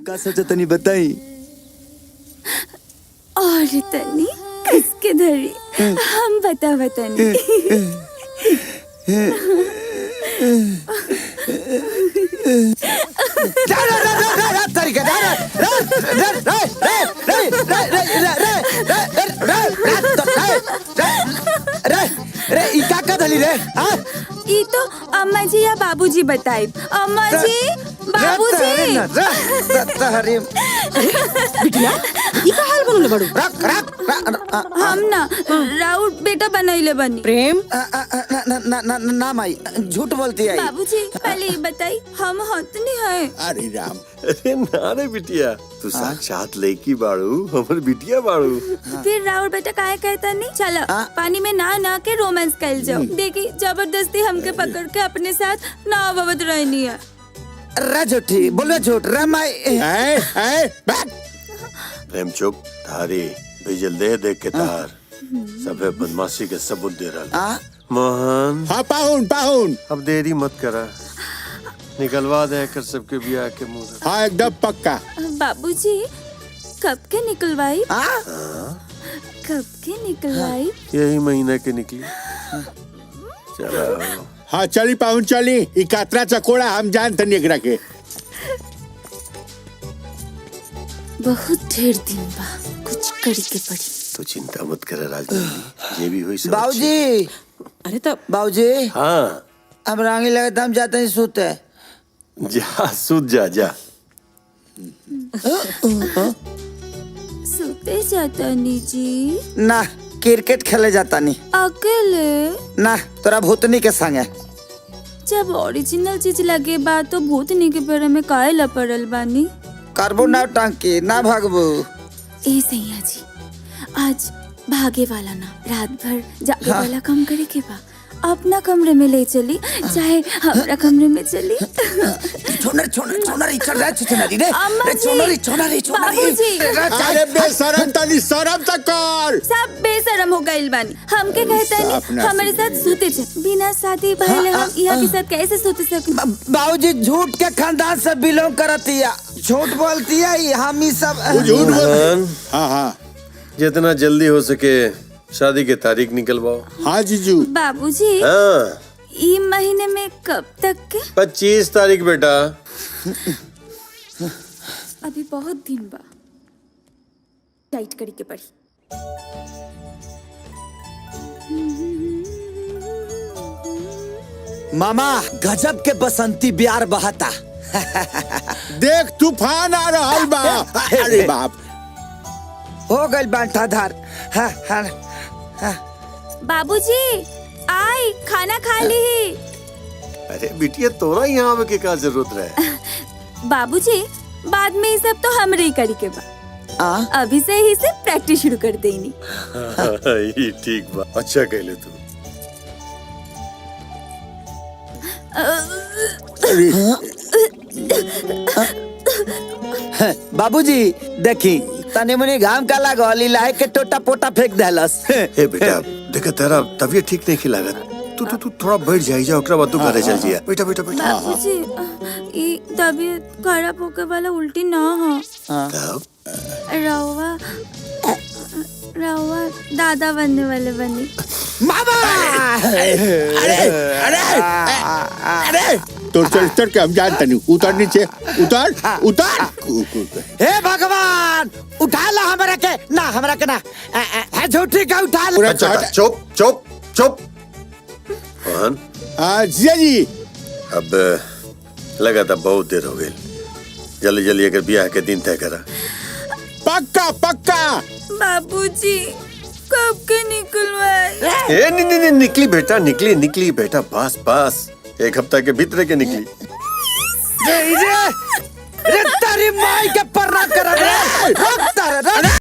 का सोचा तनी बताई। और तनी किसके धरी हम बतावा तनी। ई तो अम्मा जी या बाबूजी बताई। अम्मा जी, बाबूजी। बिटिया ई का हाल बनले बड़ू? हम ना राउर बेटा बनैले बनी। प्रेम ना माई झूठ बोलती है। बाबूजी पहले ये बताई हम हतनी है। अरे राम, अरे ना रे बिटिया, तू साक्षात लड़की बाड़ू, हमर बिटिया बाड़ू। फिर राउर बेटा काहे कहता नहीं? चलो पानी में ना के रोमांस कर जाओ। देखी जबरदस्ती हमके पकड़ के अपने साथ ना अवध रहनी है। रे झूठी बोलो झूठ रे माई। प्रेम चुप, थारी भेजल दे के तार सबे बदमाशी के सबूत दे रहा। मोहन हाँ पाहुन अब देरी मत करा, निकलवा दे कर सबके बियाह के मुंह। हाँ एकदम पक्का। बाबूजी कब के निकलवाई? कब के निकलवाई? यही महीने के निकली। चलो हाँ चली पाहुन चली, ई कातरा चकोड़ा हम जानते नहीं एकरा के। बहुत ढेर दिन बा, कुछ करी के पड़ी। तो चिंता मत कर राजधानी, ये भी हुई सब। बाबूजी अरे तो बाबूजी हाँ अब रांगी लगे तो हम जाते हैं सोते। जा सूत जा। सोते जाता नी जी? ना क्रिकेट खेले जाता नहीं। अकेले? ना तोरा भूतनी के संगे। जब ओरिजिनल चीज लगे बा तो भूतनी के पेड़ में काहे ला पड़ल बानी? करबो ना टांकी ना भागबो। ए सैया जी, आज भागे वाला ना रात भर जागे वाला काम करे के बा। अपना कमरे में ले चली, चाहे हमारा कमरे में चली। अरे बेशरम तनी शरम तक कर। सब बेशरम हो गइल बानी। हमके कहता नहीं हमारे साथ सूते चे। बिना शादी भइले हम यहाँ के साथ कैसे सूते सके? बाबूजी झूठ के खानदान से बिलोंग करती है, झूठ बोलती है। हम ही सब झूठ बोल। हाँ जितना जल्दी हो सके शादी के तारीख निकलवाओ। हाँ जीजू। बाबूजी हाँ ई महीने में कब तक के? 25 तारीख बेटा। अभी बहुत दिन बा, टाइट करी के पड़ी। मामा गजब के बसंती बिहार बहता। देख तूफान आ रहा बा। अरे बाप हो गई बांटा धार। बाबूजी आई खाना खा ली। अरे बिटिया तोरा यहाँ आवे के का जरूरत रहे? बाबूजी बाद में ये सब तो हमरे ही करी के बा। अभी से ही से प्रैक्टिस शुरू कर देनी। ये ठीक बा, अच्छा कहले तू। बाबूजी देखी तने मुनी घाम का लागल इलाहे के टोटा पोटा फेंक देलस। हे बेटा देखा तेरा तबीयत ठीक नहीं खिलागत, तू थोड़ा बैठ जाइए, ओकरा बाद तू घरे चल जिया। बेटा बाबूजी ई तबीयत खराब होके वाला उल्टी ना हो। तब रवा दादा बनने वाले बनी। मामा अरे तो चल के हम जानते नहीं। उतर नीचे, उतर। हे भगवान उठा ला हमरा के ना, हमरा के ना है झूठी का उठा ला। अच्छा चुप। मोहन हाँ जी। अब लगा था बहुत देर हो गई, जल्दी अगर ब्याह के दिन तय करा। पक्का। बाबूजी कब के निकलवाए? नहीं निकली बेटा, बस 1 हफ्ता के भीतर के निकली। रे तारी माई के पर्रा कर रे।